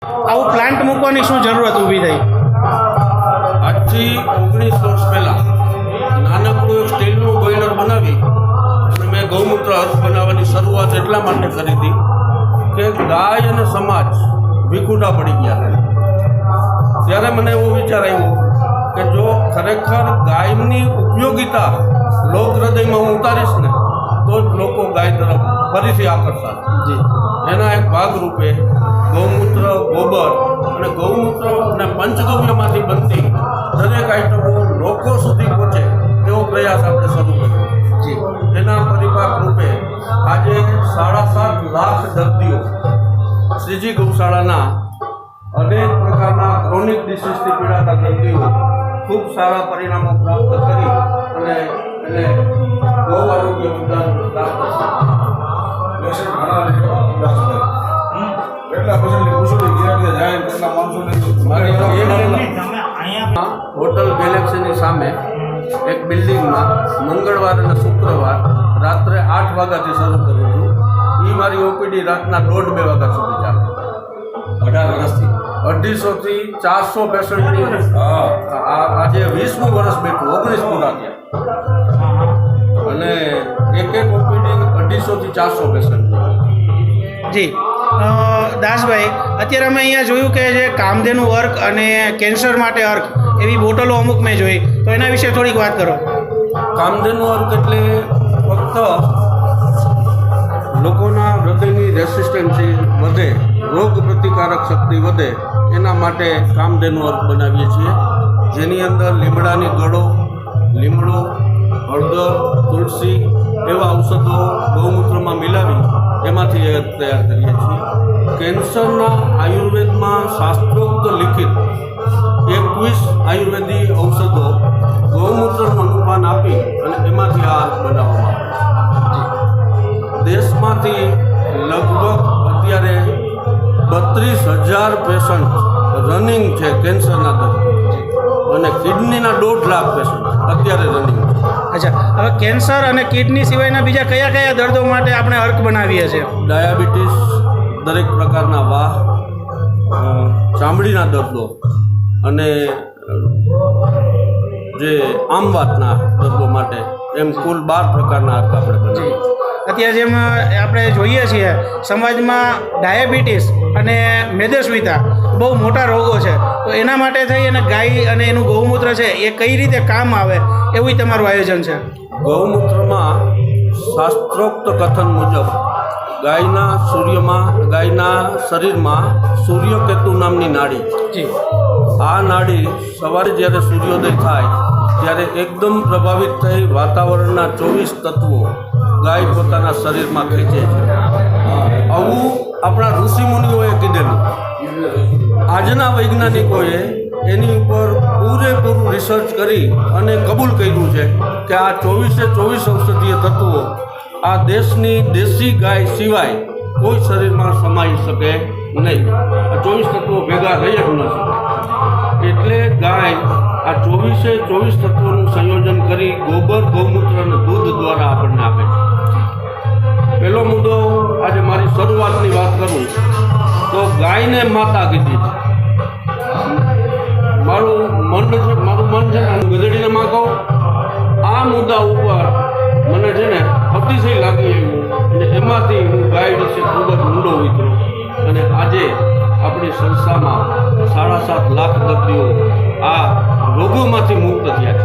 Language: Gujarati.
આવું પ્લાન્ટ મૂકવાની શું જરૂરત ઊભી થઈ? આજથી 19 વર્ષ પહેલાં નાનકડું એક સ્ટીલનું બોઇલર બનાવી અને મેં ગૌમૂત્ર અર્થ બનાવવાની શરૂઆત એટલા માટે કરી હતી કે ગાય અને સમાજ વિખૂટા પડી ગયા છે. ત્યારે મને એવો વિચાર આવ્યો કે જો ખરેખર ગાયની ઉપયોગિતા લોક હૃદયમાં હું ઉતારીશ ને તો જ લોકો ગાય તરફ ફરીથી આકર્ષાશે. એના એક ભાગરૂપે ગૌમૂત્ર, ગોબર અને ગૌમૂત્ર અને પંચગવ્યમાંથી બનતી દરેક આઈટમો લોકો સુધી પહોંચે એવો પ્રયાસ આપણે શરૂ કર્યો. એના પરિપાક રૂપે આજે 7.5 લાખ દર્દીઓ શ્રીજી ગૌશાળાના અનેક પ્રકારના ક્રોનિક ડિસીઝથી પીડાતા દર્દીઓ ખૂબ સારા પરિણામો પ્રાપ્ત કરી અને એને ગૌ આરોગ્ય ઉદ્યાન પ્રાપ્ત હોટલ ગેલેક્સીની સામે એક બિલ્ડિંગમાં મંગળવાર અને શુક્રવાર રાત્રે 8 વાગ્યાથી શરૂ કરું છું. એ મારી ઓપીડી રાતના 1:30-2 વાગ્યા સુધી ચાલે. 18 વર્ષથી 250 થી 400 પેશન્ટની આજે 20મું વર્ષ બેઠું, 19 પૂરા થયા અને એક ઓપીડી 250 થી 400 પેશન્ટ. જી દાસભાઈ, અત્યારે અમે અહીંયા જોયું કે જે કામધેનુ અર્ક અને કેન્સર માટે અર્ક એવી બોટલો અમુક મેં જોઈ, તો એના વિશે થોડીક વાત કરો. કામધેનુ અર્ક એટલે ફક્ત લોકોના હૃદયની રેસિસ્ટન્સી વધે, રોગ પ્રતિકારક શક્તિ વધે એના માટે કામધેનુ અર્ક બનાવીએ છીએ, જેની અંદર લીમડાની ગળો, લીમડો, હળદર, તુલસી એવા ઔષધો ગૌમૂત્રમાં મિલાવી એમાંથી તૈયાર કરીએ છીએ. કેન્સરના આયુર્વેદમાં શાસ્ત્રોક્ત લિખિત 21 આયુર્વેદિક ઔષધો ગૌમૂત્રનું અનુપાન આપી અને એમાંથી આ બનાવવામાં આવે છે. દેશમાંથી લગભગ અત્યારે 32,000 પેશન્ટ રનિંગ છે કેન્સરના દર્દી અને કિડનીના 1.5 લાખ પેશન્ટ અત્યારે રનિંગ છે. અચ્છા, હવે કેન્સર અને કિડની સિવાયના બીજા કયા કયા દર્દો માટે આપણે અર્ક બનાવીએ છીએ? ડાયાબિટીસ, દરેક પ્રકારના વાહ, ચામડીના દર્દો અને જે આમ વાતના દર્દો માટે એમ કુલ 12 પ્રકારના અર્ક આપણે બનાવીએ. અત્યારે જેમ આપણે જોઈએ છીએ સમાજમાં ડાયાબિટીસ અને મેદસ્વીતા બહુ મોટા રોગો છે, તો એના માટે થઈ અને ગાય અને એનું ગૌમૂત્ર છે એ કઈ રીતે કામ આવે એવું તમારું આયોજન છે? ગૌમૂત્રમાં શાસ્ત્રોક્ત કથન મુજબ ગાયના શરીરમાં સૂર્યકેતુ નામની નાડી છે. આ નાડી સવારે જ્યારે સૂર્યોદય થાય ત્યારે એકદમ પ્રભાવિત થઈ વાતાવરણના 24 તત્વો ગાય પોતાના શરીરમાં ખેંચે છે. આવું આપણા ઋષિમુનિઓએ કીધેલું. આજના વૈજ્ઞાનિકોએ એની ઉપર પૂરેપૂરું રિસર્ચ કરી અને કબૂલ કર્યું છે કે આ 24 ઔષધીય તત્વો આ દેશની દેશી ગાય સિવાય કોઈ શરીરમાં સમાઈ શકે નહીં. આ 24 તત્વો ભેગા રહી જ ન શકે. એટલે ગાય આ 24 તત્વોનું સંયોજન કરી ગોબર, ગૌમૂત્ર અને દૂધ દ્વારા આપણને આપે છે. પહેલો મુદ્દો, આજે મારી શરૂઆતની વાત કરું તો ગાયને માતા કીધી છે. મારું મન છે ને હું ગધેડીને માં કહું. આ મુદ્દા ઉપર મને છે ને અતિશય લાગી આવ્યું અને એમાંથી હું ગાય વિશે ખૂબ જ ઊંડો ઉતર્યો અને આજે આપણી સંસ્થામાં 7.5 લાખ દર્દીઓ આ રોગોમાંથી મુક્ત થયા છે.